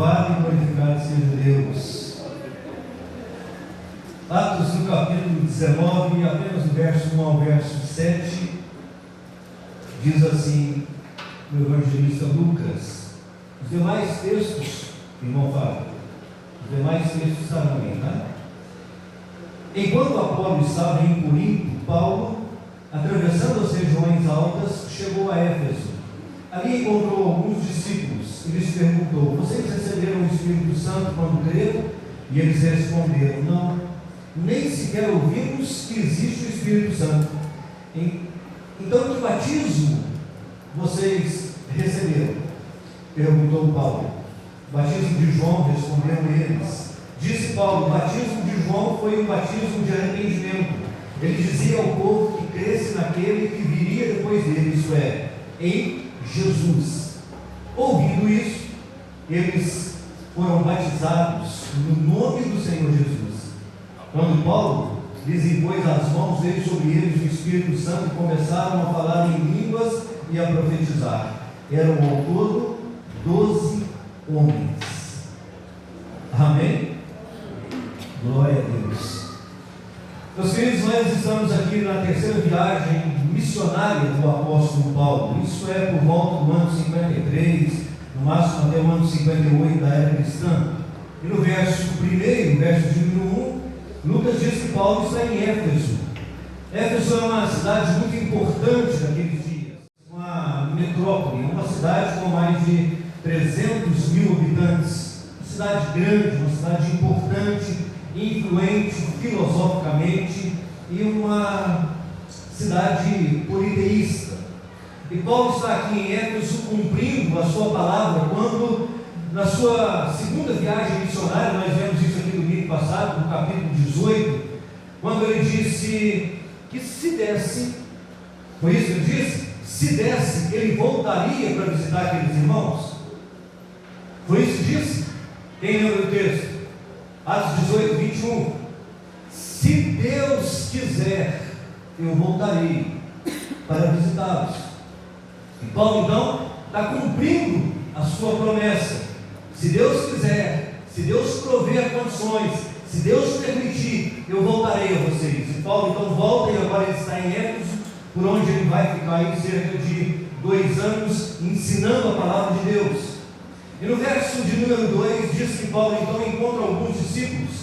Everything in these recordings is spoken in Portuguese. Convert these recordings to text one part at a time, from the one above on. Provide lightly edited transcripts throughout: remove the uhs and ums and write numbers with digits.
Louvado e glorificado seja Deus. Atos no capítulo 19, apenas o verso 1 ao verso 7, diz assim o evangelista Lucas. Os demais textos, irmão Fábio, os demais textos estarão aí, né? Enquanto Apolo estava em Corinto, Paulo, atravessando as regiões altas, chegou a Éfeso. Ali encontrou alguns discípulos e lhes perguntou: vocês receberam o Espírito Santo quando creram? E eles responderam: não, nem sequer ouvimos que existe o Espírito Santo. Então, que batismo vocês receberam? Perguntou Paulo. Batismo de João, responderam eles. Disse Paulo: o batismo de João foi um batismo de arrependimento. Ele dizia ao povo que cresce naquele que viria depois dele, isto é, em Jesus. Ouvindo isso, eles foram batizados no nome do Senhor Jesus. Quando Paulo lhes impôs as mãos, veio sobre eles o Espírito Santo e começaram a falar em línguas e a profetizar. Eram ao todo 12 homens. Amém? Glória a Deus. Meus queridos, nós estamos aqui na terceira viagem missionária do apóstolo Paulo. Isso é por volta do ano 53, no máximo até o ano 58 da era cristã. E no verso 1, verso de número 1, Lucas diz que Paulo está em Éfeso. Éfeso é uma cidade muito importante naqueles dias, uma metrópole, uma cidade com mais de 300 mil habitantes, uma cidade grande, uma cidade importante, influente filosoficamente e uma cidade politeísta. E Paulo está aqui em Éfeso cumprindo a sua palavra quando, na sua segunda viagem missionária, nós vemos isso aqui no domingo passado, no capítulo 18, quando ele disse que se desse, foi isso que ele disse? Se desse, ele voltaria para visitar aqueles irmãos. Foi isso que disse? Quem lembra o texto? Atos 18, 21. Se Deus quiser, eu voltarei para visitá-los. E Paulo então está cumprindo a sua promessa. Se Deus quiser, se Deus prover condições, se Deus permitir, eu voltarei a vocês. E Paulo então volta, e agora ele está em Éfeso, por onde ele vai ficar aí cerca de 2 anos ensinando a palavra de Deus. E no verso de número 2 diz que Paulo então encontra alguns discípulos.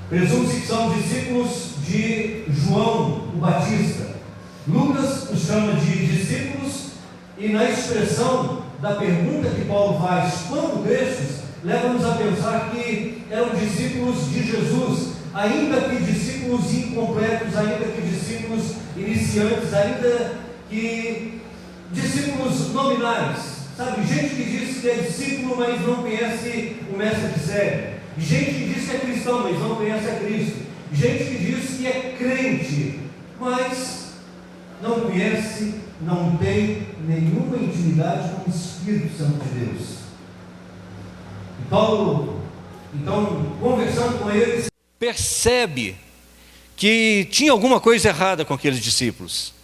Presume-se que são discípulos de João o Batista. Lucas os chama de discípulos, e na expressão da pergunta que Paulo faz, quando cresces, leva-nos a pensar que eram discípulos de Jesus, ainda que discípulos incompletos, ainda que discípulos iniciantes, ainda que discípulos nominais. Sabe, gente que diz que é discípulo, mas não conhece o mestre que segue. Gente que diz que é cristão, mas não conhece a Cristo. Gente que diz que é crente, mas não conhece, não tem nenhuma intimidade com o Espírito Santo de Deus. E Paulo, então, conversando com eles, percebe que tinha alguma coisa errada com aqueles discípulos.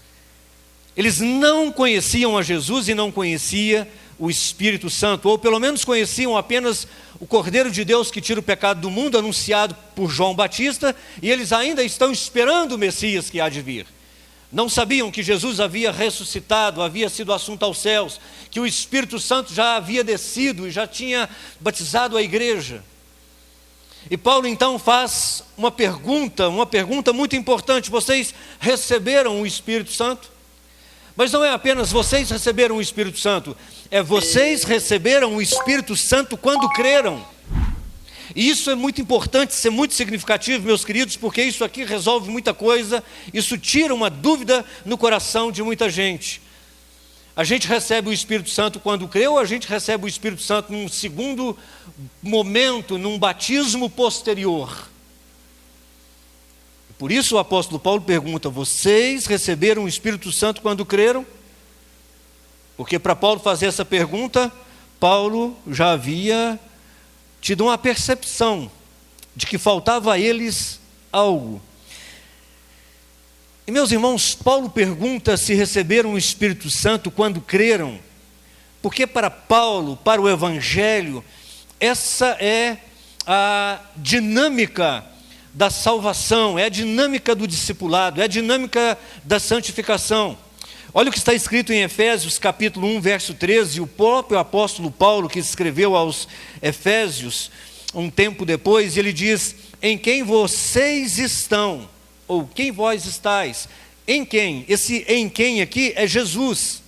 Eles não conheciam a Jesus e não conheciam o Espírito Santo, ou pelo menos conheciam apenas o Cordeiro de Deus que tira o pecado do mundo, anunciado por João Batista, e eles ainda estão esperando o Messias que há de vir. Não sabiam que Jesus havia ressuscitado, havia sido assunto aos céus, que o Espírito Santo já havia descido e já tinha batizado a igreja. E Paulo então faz uma pergunta muito importante: vocês receberam o Espírito Santo? Mas não é apenas vocês receberam o Espírito Santo, é vocês receberam o Espírito Santo quando creram. E isso é muito importante, isso é muito significativo, meus queridos, porque isso aqui resolve muita coisa, isso tira uma dúvida no coração de muita gente. A gente recebe o Espírito Santo quando crê, ou a gente recebe o Espírito Santo num segundo momento, num batismo posterior? Por isso o apóstolo Paulo pergunta: vocês receberam o Espírito Santo quando creram? Porque para Paulo fazer essa pergunta, Paulo já havia tido uma percepção de que faltava a eles algo. E meus irmãos, Paulo pergunta se receberam o Espírito Santo quando creram, porque para Paulo, para o Evangelho, Essa é a dinâmica da salvação, é a dinâmica do discipulado, é a dinâmica da santificação. Olha o que está escrito em Efésios capítulo 1, verso 13, o próprio apóstolo Paulo, que escreveu aos Efésios um tempo depois, ele diz: em quem vocês estão, ou quem vós estáis, em quem? Esse em quem aqui é Jesus.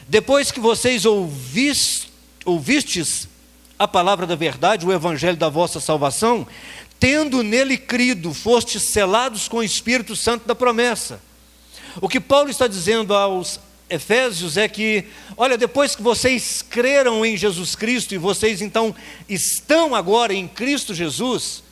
Depois que vocês ouvistes a palavra da verdade, o evangelho da vossa salvação, tendo nele crido, fostes selados com o Espírito Santo da promessa. O que Paulo está dizendo aos Efésios é que, olha, depois que vocês creram em Jesus Cristo, e vocês então estão agora em Cristo Jesus,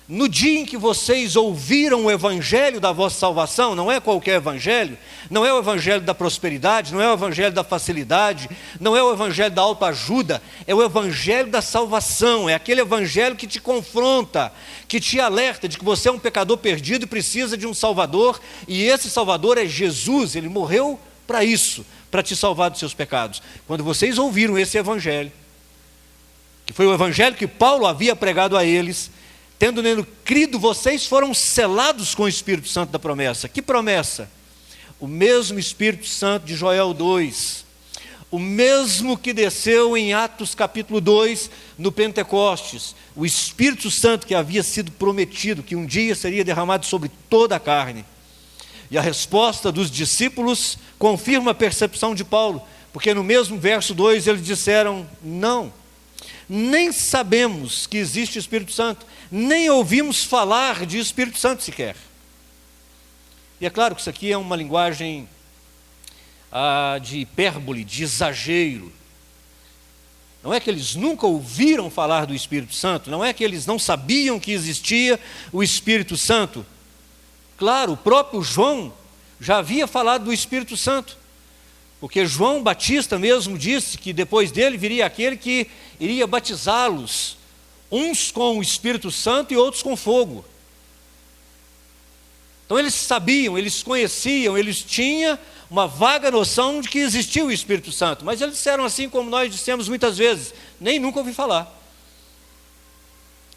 no dia em que vocês ouviram o evangelho da vossa salvação, não é qualquer evangelho, não é o evangelho da prosperidade, não é o evangelho da facilidade, não é o evangelho da autoajuda, é o evangelho da salvação, é aquele evangelho que te confronta, que te alerta de que você é um pecador perdido e precisa de um Salvador, e esse Salvador é Jesus, ele morreu para isso, para te salvar dos seus pecados. Quando vocês ouviram esse evangelho, que foi o evangelho que Paulo havia pregado a eles, tendo nele crido, vocês foram selados com o Espírito Santo da promessa. Que promessa? O mesmo Espírito Santo de Joel 2, o mesmo que desceu em Atos capítulo 2, no Pentecostes, o Espírito Santo que havia sido prometido, que um dia seria derramado sobre toda a carne. E a resposta dos discípulos confirma a percepção de Paulo, porque no mesmo verso 2 eles disseram: não, nem sabemos que existe Espírito Santo, nem ouvimos falar de Espírito Santo sequer. E é claro que isso aqui é uma linguagem de hipérbole, de exagero. Não é que eles nunca ouviram falar do Espírito Santo, não é que eles não sabiam que existia o Espírito Santo. Claro, o próprio João já havia falado do Espírito Santo, porque João Batista mesmo disse que depois dele viria aquele que iria batizá-los, uns com o Espírito Santo e outros com fogo. Então eles sabiam, eles conheciam, eles tinham uma vaga noção de que existia o Espírito Santo, mas eles disseram assim como nós dissemos muitas vezes: nem nunca ouvi falar.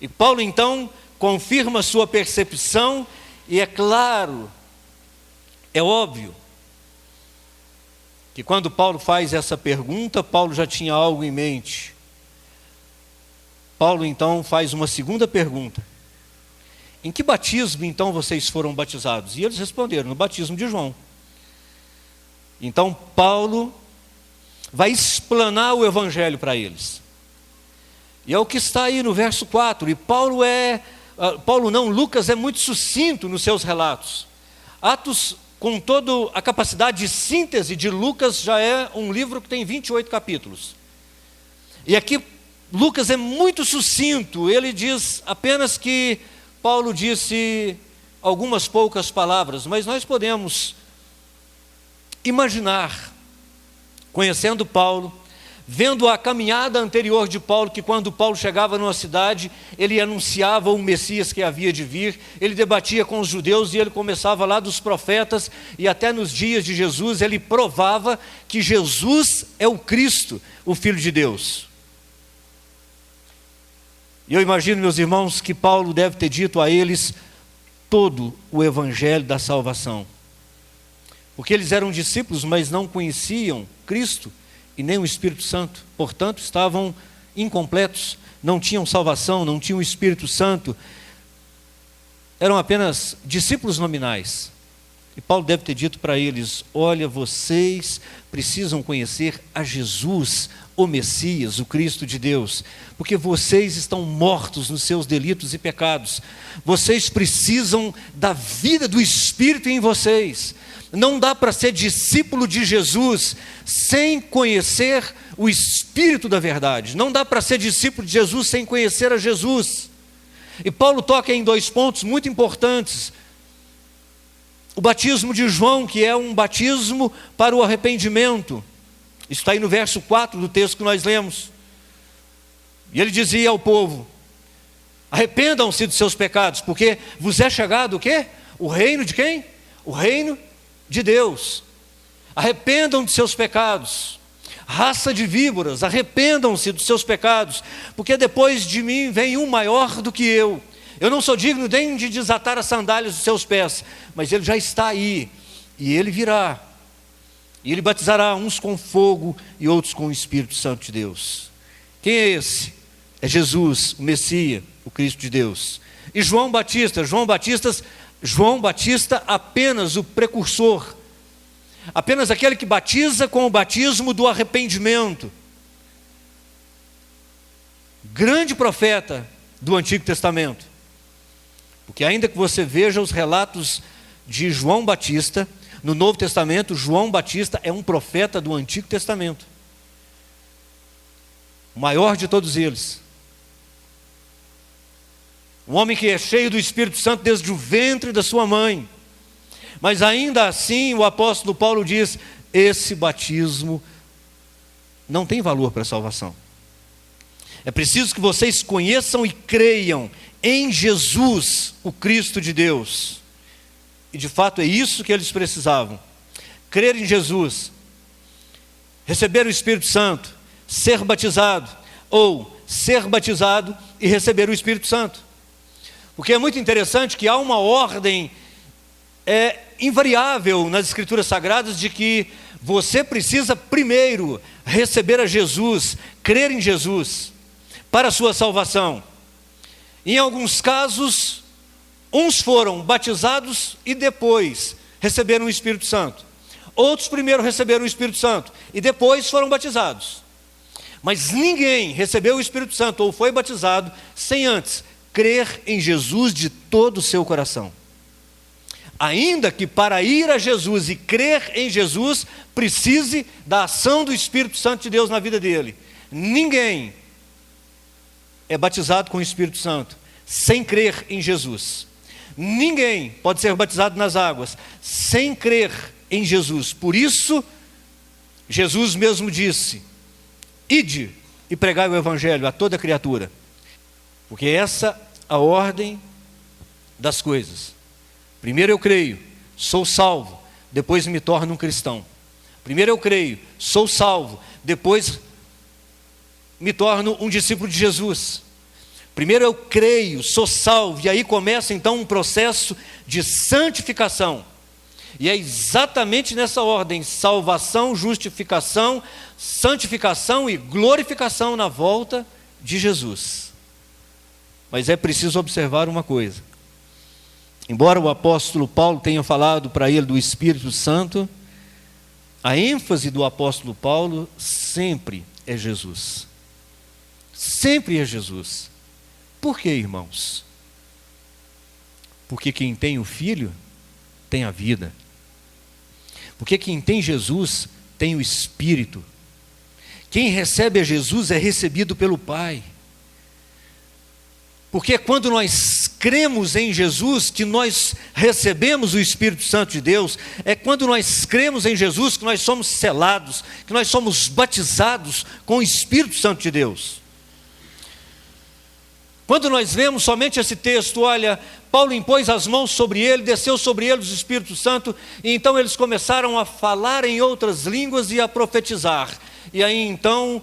E Paulo então confirma sua percepção, e é claro, é óbvio, que quando Paulo faz essa pergunta, Paulo já tinha algo em mente. Paulo então faz uma segunda pergunta: em que batismo então vocês foram batizados? E eles responderam: no batismo de João. Então Paulo vai explanar o evangelho para eles. E é o que está aí no verso 4. E Lucas é muito sucinto nos seus relatos. Atos, com toda a capacidade de síntese de Lucas, já é um livro que tem 28 capítulos. E aqui Lucas é muito sucinto, ele diz apenas que Paulo disse algumas poucas palavras, mas nós podemos imaginar, conhecendo Paulo, vendo a caminhada anterior de Paulo, que quando Paulo chegava numa cidade, ele anunciava o Messias que havia de vir, ele debatia com os judeus e ele começava lá dos profetas, e até nos dias de Jesus ele provava que Jesus é o Cristo, o Filho de Deus. E eu imagino, meus irmãos, que Paulo deve ter dito a eles todo o evangelho da salvação, porque eles eram discípulos, mas não conheciam Cristo e nem o Espírito Santo, portanto estavam incompletos, não tinham salvação, não tinham o Espírito Santo, eram apenas discípulos nominais. E Paulo deve ter dito para eles: olha, vocês precisam conhecer a Jesus, o Messias, o Cristo de Deus, porque vocês estão mortos nos seus delitos e pecados, vocês precisam da vida do Espírito em vocês. Não dá para ser discípulo de Jesus sem conhecer o Espírito da verdade. Não dá para ser discípulo de Jesus sem conhecer a Jesus. E Paulo toca em dois pontos muito importantes. O batismo de João, que é um batismo para o arrependimento. Isso está aí no verso 4 do texto que nós lemos. E ele dizia ao povo: arrependam-se dos seus pecados, porque vos é chegado o quê? O reino de quem? O reino de Deus. Arrependam de seus pecados, raça de víboras, arrependam-se dos seus pecados, porque depois de mim vem um maior do que eu. Eu não sou digno nem de desatar as sandálias dos seus pés, mas ele já está aí, e ele virá, e ele batizará uns com fogo e outros com o Espírito Santo de Deus. Quem é esse? É Jesus, o Messias, o Cristo de Deus. E João Batista apenas o precursor, apenas aquele que batiza com o batismo do arrependimento. Grande profeta do Antigo Testamento. Porque ainda que você veja os relatos de João Batista, no Novo Testamento, João Batista é um profeta do Antigo Testamento. O maior de todos eles. Um homem que é cheio do Espírito Santo desde o ventre da sua mãe. Mas ainda assim o apóstolo Paulo diz: esse batismo não tem valor para a salvação. É preciso que vocês conheçam e creiam em Jesus, o Cristo de Deus. E de fato é isso que eles precisavam. Crer em Jesus, receber o Espírito Santo, ser batizado, ou ser batizado e receber o Espírito Santo. Porque é muito interessante que há uma ordem invariável nas Escrituras Sagradas de que você precisa primeiro receber a Jesus, crer em Jesus, para a sua salvação. Em alguns casos, uns foram batizados e depois receberam o Espírito Santo. Outros primeiro receberam o Espírito Santo e depois foram batizados. Mas ninguém recebeu o Espírito Santo ou foi batizado sem antes crer em Jesus de todo o seu coração. Ainda que para ir a Jesus e crer em Jesus, precise da ação do Espírito Santo de Deus na vida dele. Ninguém é batizado com o Espírito Santo sem crer em Jesus. Ninguém pode ser batizado nas águas sem crer em Jesus. Por isso, Jesus mesmo disse: ide e pregai o Evangelho a toda criatura. Porque essa é a ordem das coisas. Primeiro eu creio, sou salvo, depois me torno um cristão. Primeiro eu creio, sou salvo, depois me torno um discípulo de Jesus. Primeiro eu creio, sou salvo, e aí começa então um processo de santificação. E é exatamente nessa ordem: salvação, justificação, santificação e glorificação na volta de Jesus. Mas é preciso observar uma coisa. Embora o apóstolo Paulo tenha falado para ele do Espírito Santo, a ênfase do apóstolo Paulo sempre é Jesus. Sempre é Jesus. Por quê, irmãos? Porque quem tem o Filho tem a vida. Porque quem tem Jesus tem o Espírito. Quem recebe a Jesus é recebido pelo Pai. Porque quando nós cremos em Jesus, que nós recebemos o Espírito Santo de Deus, é quando nós cremos em Jesus que nós somos selados, que nós somos batizados com o Espírito Santo de Deus. Quando nós vemos somente esse texto, olha, Paulo impôs as mãos sobre ele, desceu sobre eles o Espírito Santo, e então eles começaram a falar em outras línguas e a profetizar. E aí então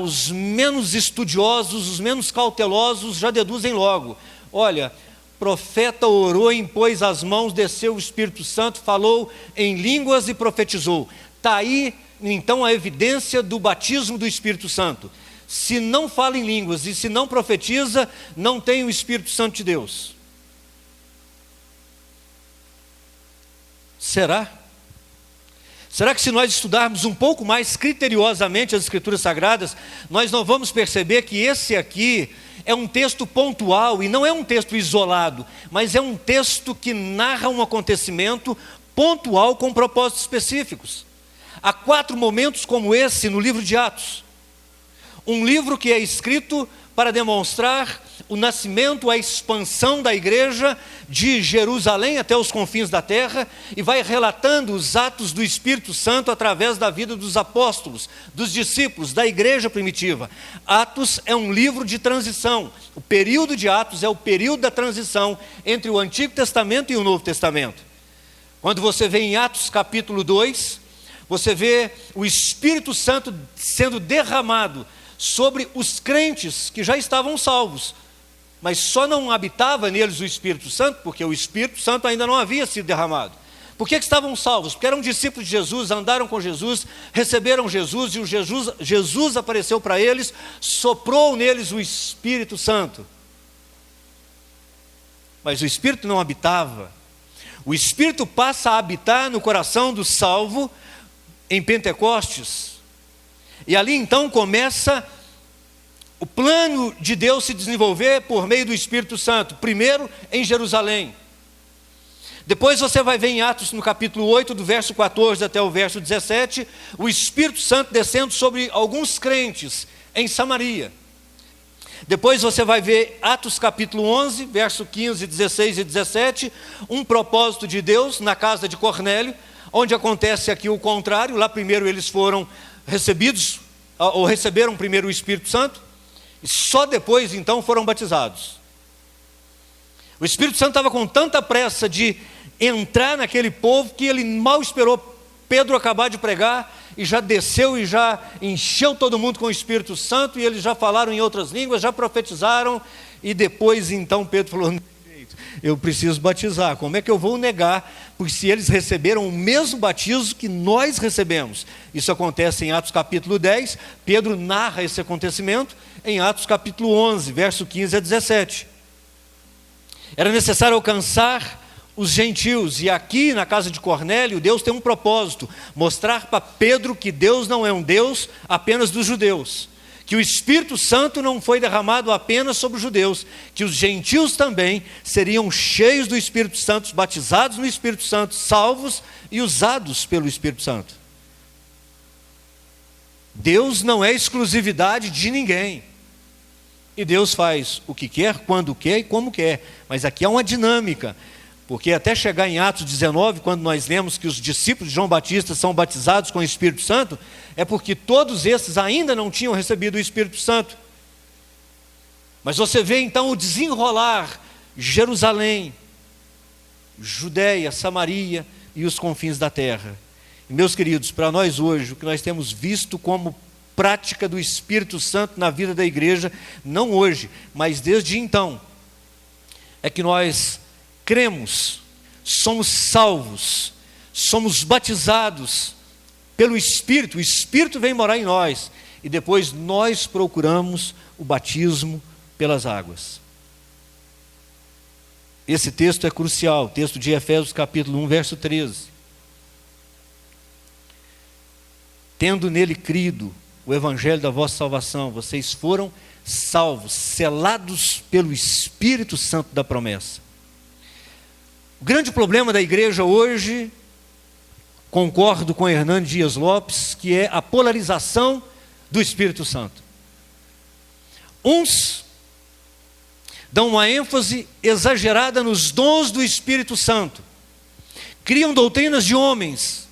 os menos estudiosos, os menos cautelosos já deduzem logo: olha, profeta orou, impôs as mãos, desceu o Espírito Santo, falou em línguas e profetizou. Está aí então a evidência do batismo do Espírito Santo. Se não fala em línguas e se não profetiza, não tem o Espírito Santo de Deus. Será? Será que se nós estudarmos um pouco mais criteriosamente as Escrituras Sagradas, nós não vamos perceber que esse aqui é um texto pontual e não é um texto isolado, mas é um texto que narra um acontecimento pontual com propósitos específicos. Há 4 momentos como esse no livro de Atos. Um livro que é escrito para demonstrar o nascimento, a expansão da igreja de Jerusalém até os confins da terra, e vai relatando os atos do Espírito Santo através da vida dos apóstolos, dos discípulos, da igreja primitiva. Atos é um livro de transição. O período de Atos é o período da transição entre o Antigo Testamento e o Novo Testamento. Quando você vê em Atos capítulo 2, você vê o Espírito Santo sendo derramado sobre os crentes que já estavam salvos, mas só não habitava neles o Espírito Santo, porque o Espírito Santo ainda não havia sido derramado. Por que estavam salvos? Porque eram discípulos de Jesus, andaram com Jesus, receberam Jesus, e Jesus apareceu para eles, soprou neles o Espírito Santo. Mas o Espírito não habitava. O Espírito passa a habitar no coração do salvo em Pentecostes. E ali então começa o plano de Deus se desenvolver por meio do Espírito Santo. Primeiro em Jerusalém. Depois você vai ver em Atos no capítulo 8, do verso 14 até o verso 17, o Espírito Santo descendo sobre alguns crentes em Samaria. Depois você vai ver Atos capítulo 11, verso 15, 16 e 17, um propósito de Deus na casa de Cornélio, onde acontece aqui o contrário. Lá primeiro eles foram recebidos, ou receberam primeiro o Espírito Santo, e só depois então foram batizados. O Espírito Santo estava com tanta pressa de entrar naquele povo que ele mal esperou Pedro acabar de pregar e já desceu e já encheu todo mundo com o Espírito Santo, e eles já falaram em outras línguas, já profetizaram, e depois então Pedro falou: eu preciso batizar, como é que eu vou negar? Porque se eles receberam o mesmo batismo que nós recebemos. Isso acontece em Atos capítulo 10, Pedro narra esse acontecimento em Atos capítulo 11, verso 15 a 17. Era necessário alcançar os gentios, e aqui na casa de Cornélio, Deus tem um propósito: mostrar para Pedro que Deus não é um Deus apenas dos judeus, que o Espírito Santo não foi derramado apenas sobre os judeus, que os gentios também seriam cheios do Espírito Santo, batizados no Espírito Santo, salvos e usados pelo Espírito Santo. Deus não é exclusividade de ninguém, e Deus faz o que quer, quando quer e como quer, mas aqui há uma dinâmica. Porque até chegar em Atos 19, quando nós lemos que os discípulos de João Batista são batizados com o Espírito Santo, é porque todos esses ainda não tinham recebido o Espírito Santo. Mas você vê então o desenrolar: Jerusalém, Judéia, Samaria e os confins da terra. E, meus queridos, para nós hoje, o que nós temos visto como prática do Espírito Santo na vida da igreja, não hoje, mas desde então, é que nós cremos, somos salvos, somos batizados pelo Espírito, o Espírito vem morar em nós, e depois nós procuramos o batismo pelas águas. Esse texto é crucial, texto de Efésios capítulo 1, verso 13. Tendo nele crido o evangelho da vossa salvação, vocês foram salvos, selados pelo Espírito Santo da promessa. O grande problema da igreja hoje, concordo com Hernani Dias Lopes, que é a polarização do Espírito Santo. Uns dão uma ênfase exagerada nos dons do Espírito Santo, criam doutrinas de homens.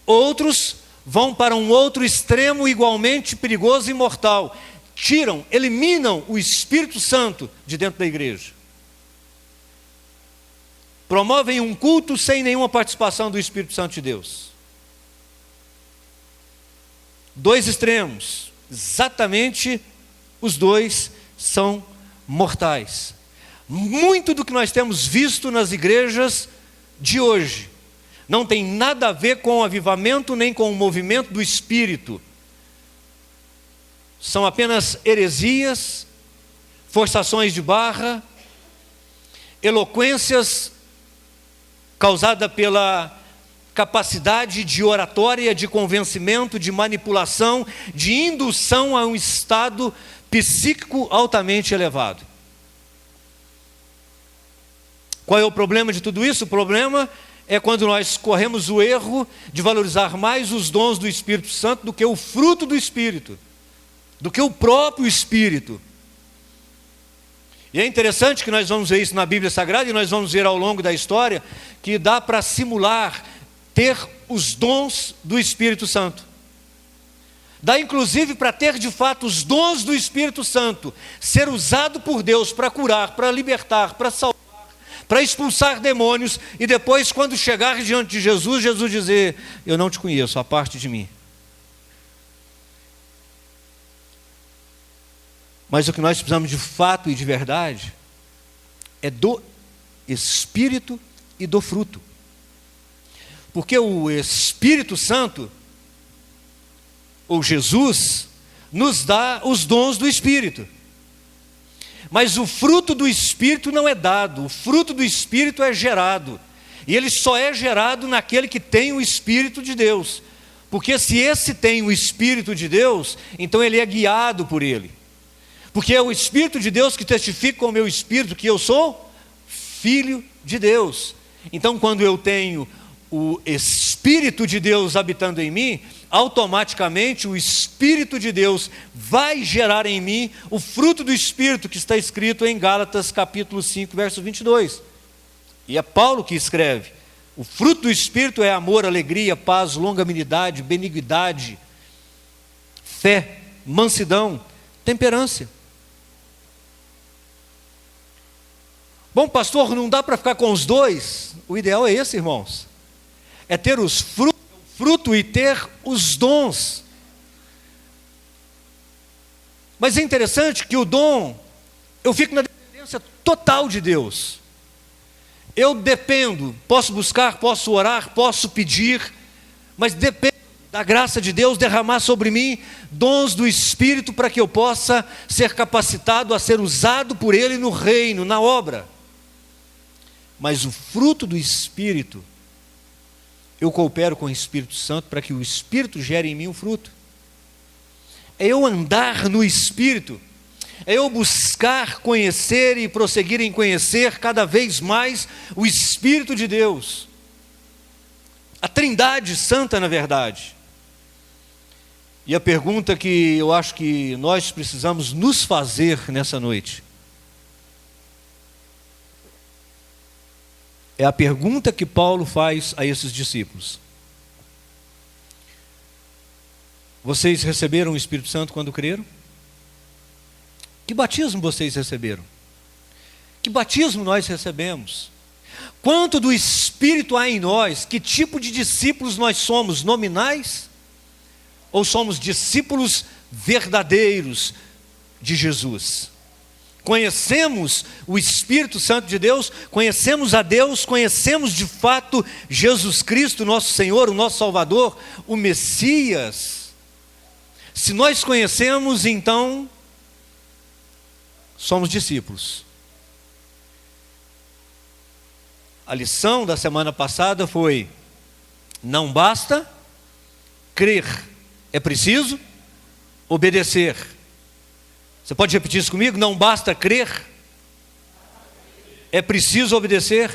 Outros vão para um outro extremo igualmente perigoso e mortal, eliminam o Espírito Santo de dentro da igreja. Promovem um culto sem nenhuma participação do Espírito Santo de Deus. Dois extremos, exatamente os dois são mortais. Muito do que nós temos visto nas igrejas de hoje não tem nada a ver com o avivamento nem com o movimento do Espírito. São apenas heresias, forçações de barra, eloquências causada pela capacidade de oratória, de convencimento, de manipulação, de indução a um estado psíquico altamente elevado. Qual é o problema de tudo isso? O problema é quando nós corremos o erro de valorizar mais os dons do Espírito Santo do que o fruto do Espírito, do que o próprio Espírito. E é interessante que nós vamos ver isso na Bíblia Sagrada, e nós vamos ver ao longo da história que dá para simular ter os dons do Espírito Santo. Dá inclusive para ter de fato os dons do Espírito Santo, ser usado por Deus para curar, para libertar, para salvar, para expulsar demônios, e depois, quando chegar diante de Jesus, Jesus dizer: eu não te conheço, a parte de mim. Mas o que nós precisamos de fato e de verdade é do Espírito e do fruto. Porque o Espírito Santo, ou Jesus, nos dá os dons do Espírito. Mas o fruto do Espírito não é dado, o fruto do Espírito é gerado. E ele só é gerado naquele que tem o Espírito de Deus. Porque se esse tem o Espírito de Deus, então ele é guiado por ele. Porque é o Espírito de Deus que testifica com o meu espírito que eu sou filho de Deus. Então, quando eu tenho o Espírito de Deus habitando em mim, automaticamente o Espírito de Deus vai gerar em mim o fruto do Espírito que está escrito em Gálatas capítulo 5, verso 22. E é Paulo que escreve: o fruto do Espírito é amor, alegria, paz, longanimidade, benignidade, fé, mansidão, temperança. Bom, pastor, não dá para ficar com os dois? O ideal é esse, irmãos. É ter os fruto e ter os dons. Mas é interessante que o dom, eu fico na dependência total de Deus. Eu dependo, posso buscar, posso orar, posso pedir, mas dependo da graça de Deus derramar sobre mim dons do Espírito para que eu possa ser capacitado a ser usado por Ele no reino, na obra. Mas o fruto do Espírito, eu coopero com o Espírito Santo para que o Espírito gere em mim o fruto. É eu andar no Espírito, é eu buscar conhecer e prosseguir em conhecer cada vez mais o Espírito de Deus. A Trindade Santa, na verdade. E a pergunta que eu acho que nós precisamos nos fazer nessa noite é a pergunta que Paulo faz a esses discípulos: vocês receberam o Espírito Santo quando creram? Que batismo vocês receberam? Que batismo nós recebemos? Quanto do Espírito há em nós? Que tipo de discípulos nós somos? Nominais? Ou somos discípulos verdadeiros de Jesus? Conhecemos o Espírito Santo de Deus, conhecemos a Deus, conhecemos de fato Jesus Cristo, nosso Senhor, o nosso Salvador, o Messias. Se nós conhecemos, então somos discípulos. A lição da semana passada foi: não basta crer, é preciso obedecer. Você pode repetir isso comigo? Não basta crer, é preciso obedecer.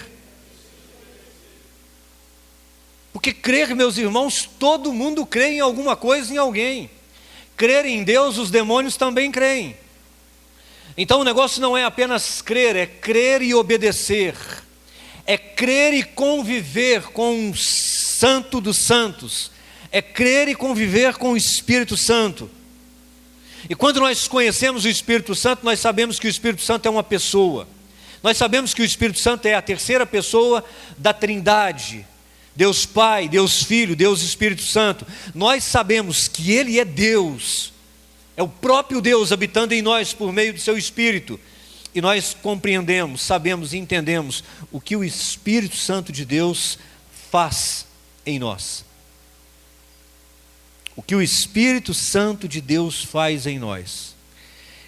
Porque crer, meus irmãos, todo mundo crê em alguma coisa, em alguém. Crer em Deus, os demônios também creem. Então o negócio não é apenas crer, é crer e obedecer. É crer e conviver com o Santo dos Santos. É crer e conviver com o Espírito Santo. E quando nós conhecemos o Espírito Santo, nós sabemos que o Espírito Santo é uma pessoa. Nós sabemos que o Espírito Santo é a terceira pessoa da Trindade. Deus Pai, Deus Filho, Deus Espírito Santo. Nós sabemos que Ele é Deus. É o próprio Deus habitando em nós por meio do seu Espírito. E nós compreendemos, sabemos e entendemos o que o Espírito Santo de Deus faz em nós. O que o Espírito Santo de Deus faz em nós.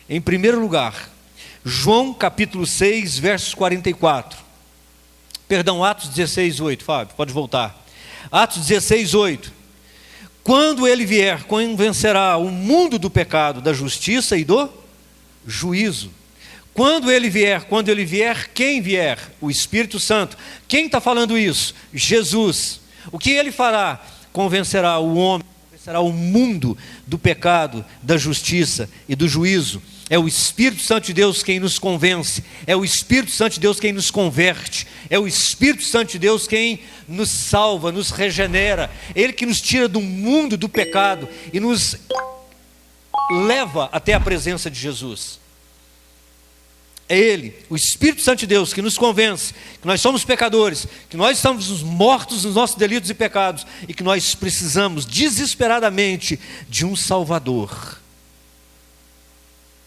Em primeiro lugar, João capítulo 6, versos 44. Perdão, Atos 16, 8. Fábio, pode voltar. Atos 16, 8. Quando ele vier, convencerá o mundo do pecado, da justiça e do juízo. Quando ele vier, quem vier? O Espírito Santo. Quem está falando isso? Jesus. O que ele fará? Convencerá o homem, convencerá o mundo do pecado, da justiça e do juízo. É o Espírito Santo de Deus quem nos convence, é o Espírito Santo de Deus quem nos converte, é o Espírito Santo de Deus quem nos salva, nos regenera, Ele que nos tira do mundo do pecado e nos leva até a presença de Jesus. É Ele, o Espírito Santo de Deus, que nos convence que nós somos pecadores, que nós estamos mortos nos nossos delitos e pecados e que nós precisamos desesperadamente de um Salvador.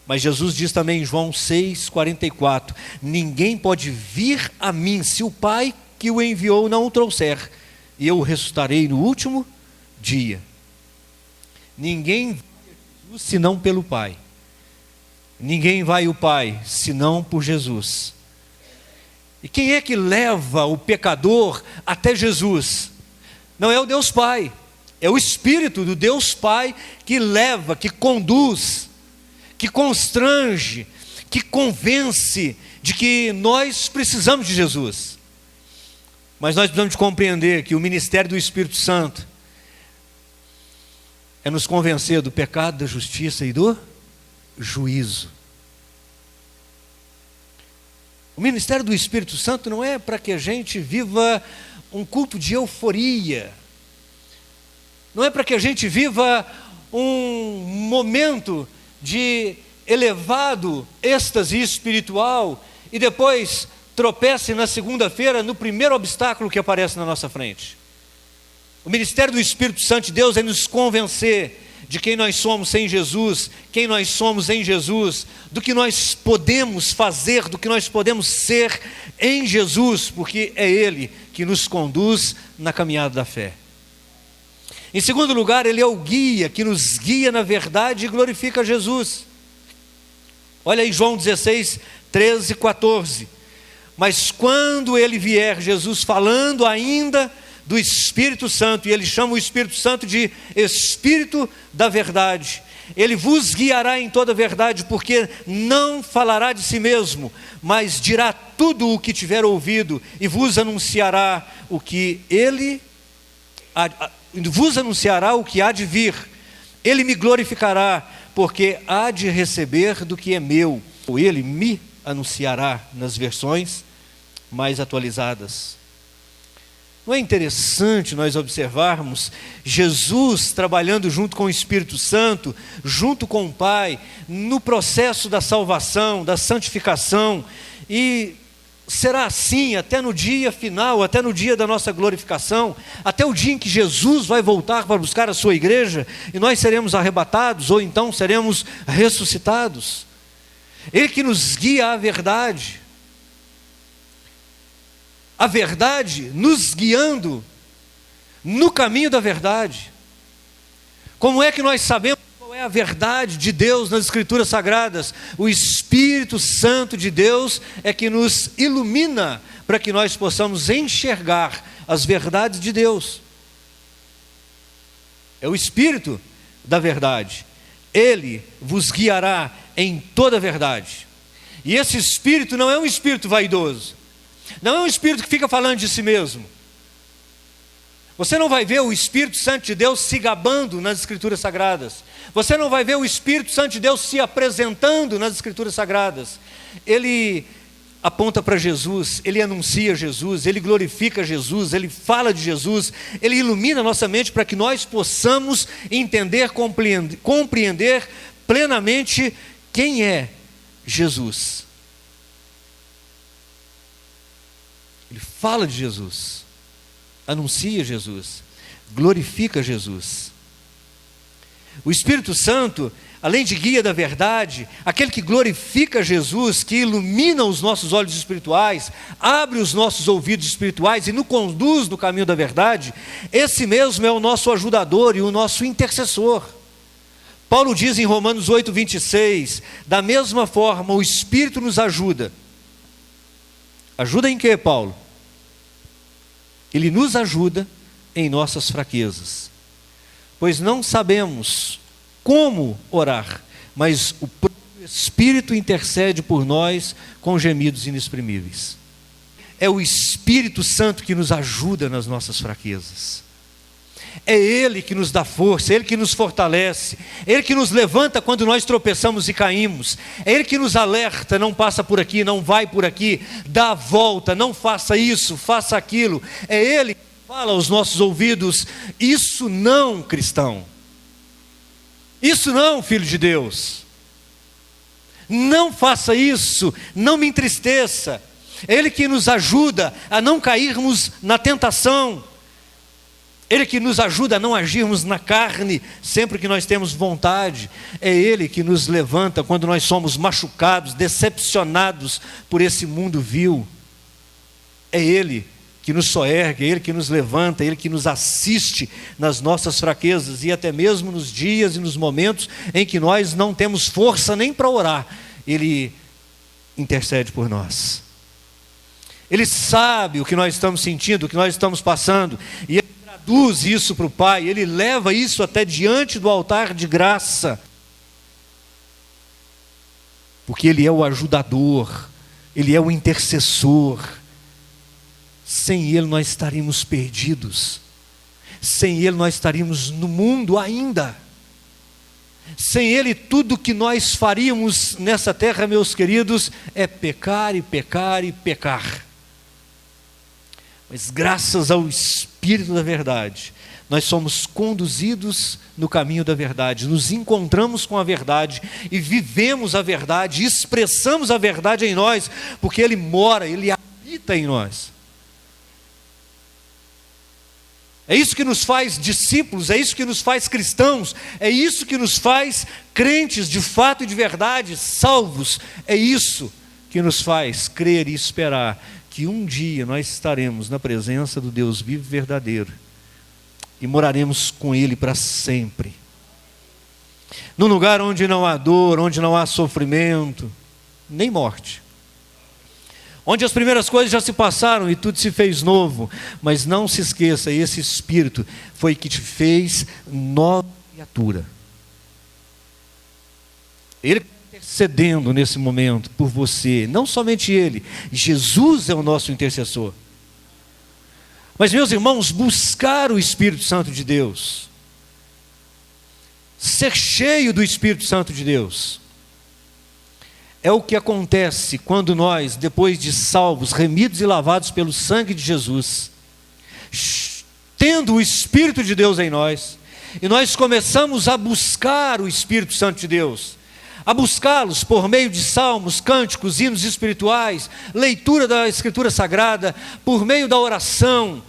Mas Jesus diz também em João 6,44: ninguém pode vir a mim se o Pai que o enviou não o trouxer, e eu o ressuscitarei no último dia. Ninguém vai a Jesus senão pelo Pai. Ninguém vai ao Pai senão por Jesus. E quem é que leva o pecador até Jesus? Não é o Deus Pai, é o Espírito do Deus Pai que leva, que conduz, que constrange, que convence de que nós precisamos de Jesus. Mas nós precisamos de compreender que o ministério do Espírito Santo é nos convencer do pecado, da justiça e do juízo. O ministério do Espírito Santo não é para que a gente viva um culto de euforia, não é para que a gente viva um momento de elevado êxtase espiritual e depois tropece na segunda-feira no primeiro obstáculo que aparece na nossa frente. O ministério do Espírito Santo de Deus é nos convencer de quem nós somos sem Jesus, quem nós somos em Jesus, do que nós podemos fazer, do que nós podemos ser em Jesus, porque é Ele que nos conduz na caminhada da fé. Em segundo lugar, Ele é o guia, que nos guia na verdade e glorifica Jesus. Olha aí João 16, 13 e 14. Mas quando Ele vier, Jesus falando ainda do Espírito Santo, e Ele chama o Espírito Santo de Espírito da verdade, Ele vos guiará em toda a verdade, porque não falará de si mesmo, mas dirá tudo o que tiver ouvido, e vos anunciará o que há de vir. Ele me glorificará, porque há de receber do que é meu. Ou Ele me anunciará, nas versões mais atualizadas. Não é interessante nós observarmos Jesus trabalhando junto com o Espírito Santo, junto com o Pai, no processo da salvação, da santificação, e será assim até no dia final, até no dia da nossa glorificação, até o dia em que Jesus vai voltar para buscar a sua igreja, e nós seremos arrebatados, ou então seremos ressuscitados. Ele que nos guia à verdade, a verdade nos guiando no caminho da verdade. Como é que nós sabemos qual é a verdade de Deus nas Escrituras Sagradas? O Espírito Santo de Deus é que nos ilumina para que nós possamos enxergar as verdades de Deus. É o Espírito da verdade. Ele vos guiará em toda a verdade. E esse Espírito não é um Espírito vaidoso, não é um Espírito que fica falando de si mesmo. Você não vai ver o Espírito Santo de Deus se gabando nas Escrituras Sagradas. Você não vai ver o Espírito Santo de Deus se apresentando nas Escrituras Sagradas. Ele aponta para Jesus, Ele anuncia Jesus, Ele glorifica Jesus, Ele fala de Jesus, Ele ilumina a nossa mente para que nós possamos entender, compreender plenamente quem é Jesus. Ele fala de Jesus, anuncia Jesus, glorifica Jesus. O Espírito Santo, além de guia da verdade, aquele que glorifica Jesus, que ilumina os nossos olhos espirituais, abre os nossos ouvidos espirituais e nos conduz no caminho da verdade, esse mesmo é o nosso ajudador e o nosso intercessor. Paulo diz em Romanos 8, 26, da mesma forma o Espírito nos ajuda. Ajuda em quê, Paulo? Ele nos ajuda em nossas fraquezas, pois não sabemos como orar, mas o próprio Espírito intercede por nós com gemidos inexprimíveis. É o Espírito Santo que nos ajuda nas nossas fraquezas. É Ele que nos dá força, é Ele que nos fortalece, é Ele que nos levanta quando nós tropeçamos e caímos, é Ele que nos alerta, não passa por aqui, não vai por aqui, dá a volta, não faça isso, faça aquilo. É Ele que fala aos nossos ouvidos, isso não, cristão, isso não, filho de Deus, Não faça isso, não me entristeça. É Ele que nos ajuda a não cairmos na tentação. Ele que nos ajuda a não agirmos na carne sempre que nós temos vontade. É Ele que nos levanta quando nós somos machucados, decepcionados por esse mundo vil. É Ele que nos soergue, é Ele que nos levanta, é Ele que nos assiste nas nossas fraquezas e até mesmo nos dias e nos momentos em que nós não temos força nem para orar. Ele intercede por nós. Ele sabe o que nós estamos sentindo, o que nós estamos passando, e Ele traduz isso para o Pai, Ele leva isso até diante do altar de graça, porque Ele é o ajudador, Ele é o intercessor. Sem Ele nós estaríamos perdidos, sem Ele nós estaríamos no mundo ainda, sem Ele tudo que nós faríamos nessa terra, meus queridos, é pecar e pecar e pecar. Mas graças ao Espírito da verdade, nós somos conduzidos no caminho da verdade, nos encontramos com a verdade e vivemos a verdade, expressamos a verdade em nós, porque Ele mora, Ele habita em nós. É isso que nos faz discípulos, é isso que nos faz cristãos, é isso que nos faz crentes de fato e de verdade, salvos. É isso que nos faz crer e esperar que um dia nós estaremos na presença do Deus vivo e verdadeiro e moraremos com Ele para sempre. Num lugar onde não há dor, onde não há sofrimento, nem morte. Onde as primeiras coisas já se passaram e tudo se fez novo. Mas não se esqueça, esse Espírito foi que te fez nova criatura. Ele está intercedendo nesse momento por você. Não somente Ele, Jesus é o nosso intercessor. Mas, meus irmãos, buscar o Espírito Santo de Deus, ser cheio do Espírito Santo de Deus, é o que acontece quando nós, depois de salvos, remidos e lavados pelo sangue de Jesus, tendo o Espírito de Deus em nós, e nós começamos a buscar o Espírito Santo de Deus, a buscá-los por meio de salmos, cânticos, hinos espirituais, leitura da Escritura Sagrada, por meio da oração.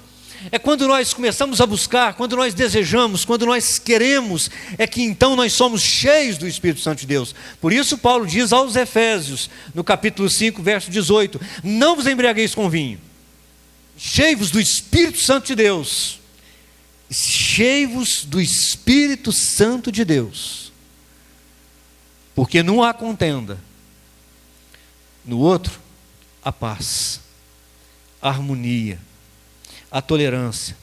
É quando nós começamos a buscar, quando nós desejamos, quando nós queremos, é que então nós somos cheios do Espírito Santo de Deus. Por isso Paulo diz aos Efésios, no capítulo 5, verso 18, não vos embriagueis com vinho, cheios do Espírito Santo de Deus, cheios do Espírito Santo de Deus, porque não há contenda, no outro, a paz, a harmonia, a tolerância,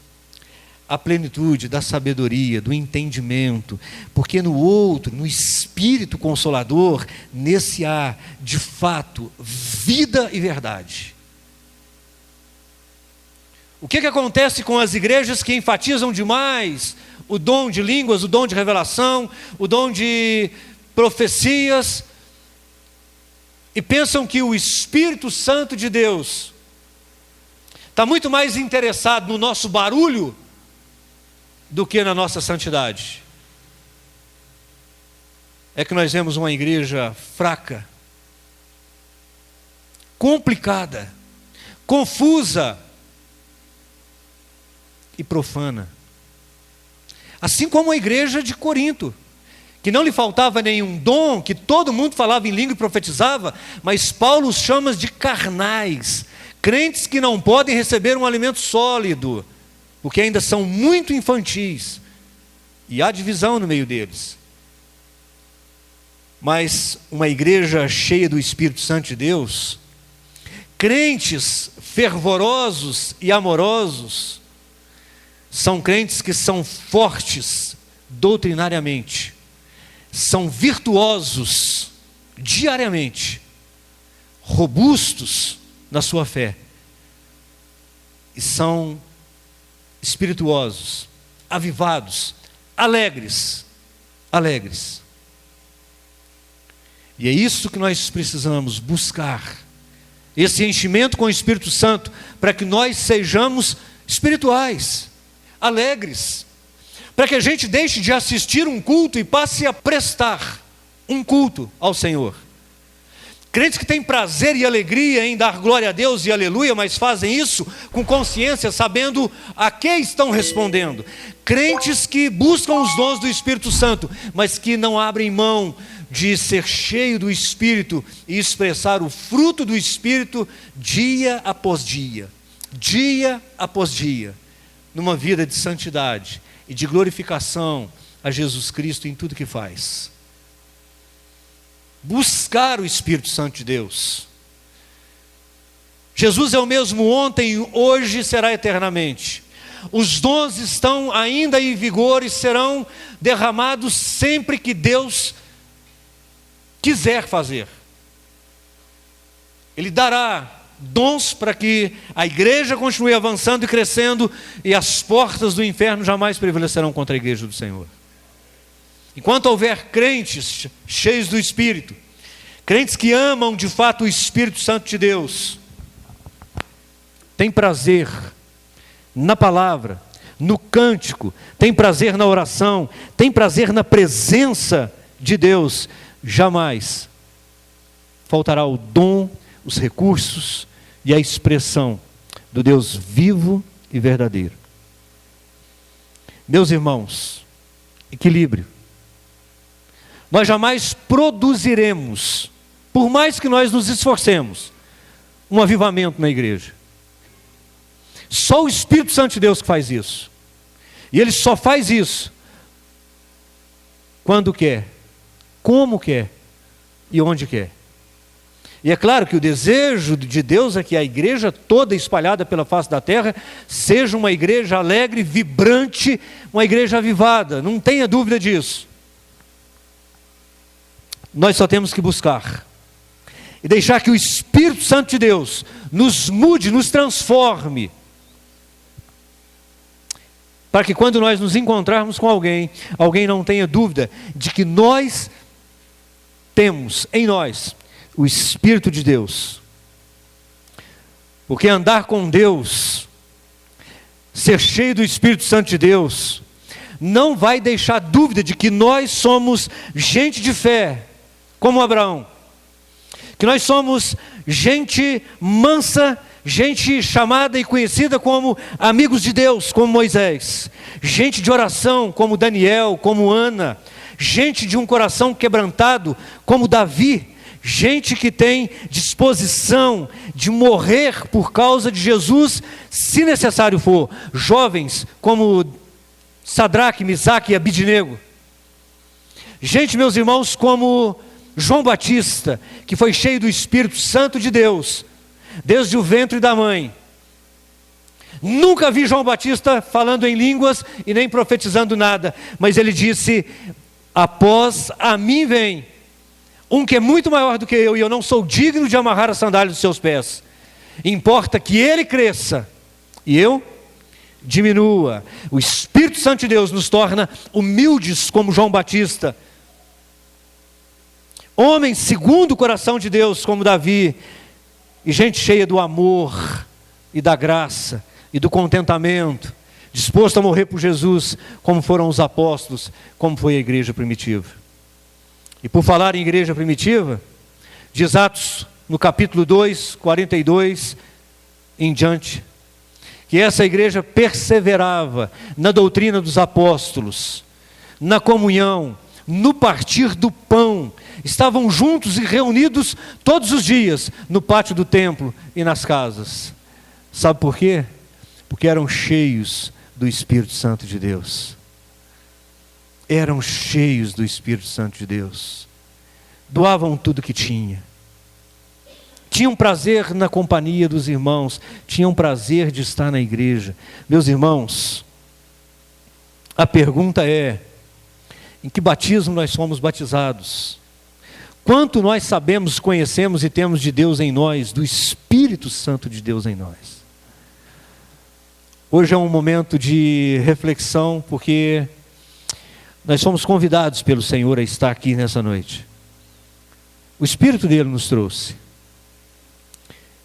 a plenitude da sabedoria, do entendimento, porque no outro, no Espírito Consolador, nesse há, de fato, vida e verdade. O que acontece com as igrejas que enfatizam demais o dom de línguas, o dom de revelação, o dom de profecias, e pensam que o Espírito Santo de Deus está muito mais interessado no nosso barulho do que na nossa santidade. É que nós vemos uma igreja fraca, complicada, confusa e profana. Assim como a igreja de Corinto, que não lhe faltava nenhum dom, que todo mundo falava em língua e profetizava, mas Paulo os chama de carnais, crentes que não podem receber um alimento sólido, porque ainda são muito infantis, e há divisão no meio deles. Mas uma igreja cheia do Espírito Santo de Deus, crentes fervorosos e amorosos, são crentes que são fortes doutrinariamente, são virtuosos diariamente, robustos na sua fé, e são espirituosos, avivados, alegres. E é isso que nós precisamos buscar, esse enchimento com o Espírito Santo, para que nós sejamos espirituais, alegres, para que a gente deixe de assistir um culto e passe a prestar um culto ao Senhor. Crentes que têm prazer e alegria em dar glória a Deus e aleluia, mas fazem isso com consciência, sabendo a que estão respondendo. Crentes que buscam os dons do Espírito Santo, mas que não abrem mão de ser cheio do Espírito e expressar o fruto do Espírito dia após dia, numa vida de santidade e de glorificação a Jesus Cristo em tudo que faz. Buscar o Espírito Santo de Deus. Jesus é o mesmo ontem, hoje e será eternamente. Os dons estão ainda em vigor e serão derramados sempre que Deus quiser fazer. Ele dará dons para que a igreja continue avançando e crescendo, e as portas do inferno jamais prevalecerão contra a igreja do Senhor. Enquanto houver crentes cheios do Espírito, crentes que amam de fato o Espírito Santo de Deus, tem prazer na palavra, no cântico, tem prazer na oração, tem prazer na presença de Deus, jamais faltará o dom, os recursos e a expressão do Deus vivo e verdadeiro. Meus irmãos, equilíbrio. Nós jamais produziremos, por mais que nós nos esforcemos, um avivamento na igreja. Só o Espírito Santo de Deus que faz isso. E Ele só faz isso quando quer, como quer e onde quer. E é claro que o desejo de Deus é que a igreja toda espalhada pela face da terra seja uma igreja alegre, vibrante, uma igreja avivada, não tenha dúvida disso. Nós só temos que buscar e deixar que o Espírito Santo de Deus nos mude, nos transforme, para que quando nós nos encontrarmos com alguém não tenha dúvida de que nós temos em nós o Espírito de Deus. Porque andar com Deus, ser cheio do Espírito Santo de Deus, não vai deixar dúvida de que nós somos gente de fé, como Abraão, que nós somos gente mansa, gente chamada e conhecida como amigos de Deus, como Moisés, gente de oração, como Daniel, como Ana, gente de um coração quebrantado, como Davi, gente que tem disposição de morrer por causa de Jesus, se necessário for, jovens como Sadraque, Misaque e Abidnego, gente, meus irmãos, como João Batista, que foi cheio do Espírito Santo de Deus, desde o ventre da mãe. Nunca vi João Batista falando em línguas e nem profetizando nada, mas ele disse: após a mim vem um que é muito maior do que eu, e eu não sou digno de amarrar a sandália dos seus pés. Importa que ele cresça e eu diminua. O Espírito Santo de Deus nos torna humildes como João Batista, homens segundo o coração de Deus como Davi, e gente cheia do amor e da graça e do contentamento, disposto a morrer por Jesus, como foram os apóstolos, como foi a igreja primitiva. E por falar em igreja primitiva, diz Atos, no capítulo 2, 42 em diante, que essa igreja perseverava na doutrina dos apóstolos, na comunhão, no partir do pão, estavam juntos e reunidos todos os dias no pátio do templo e nas casas. Sabe por quê? Porque eram cheios do Espírito Santo de Deus. Eram cheios do Espírito Santo de Deus. Doavam tudo que tinha. Tinham prazer na companhia dos irmãos, tinham prazer de estar na igreja. Meus irmãos, a pergunta é: em que batismo nós somos batizados? Quanto nós sabemos, conhecemos e temos de Deus em nós, do Espírito Santo de Deus em nós? Hoje é um momento de reflexão, porque nós somos convidados pelo Senhor a estar aqui nessa noite. O Espírito dele nos trouxe.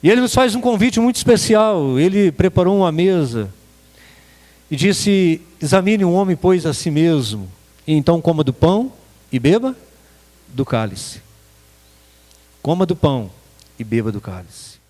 E ele nos faz um convite muito especial. Ele preparou uma mesa e disse: examine um homem, pois, a si mesmo, e então coma do pão e beba do cálice. coma do pão e beba do cálice.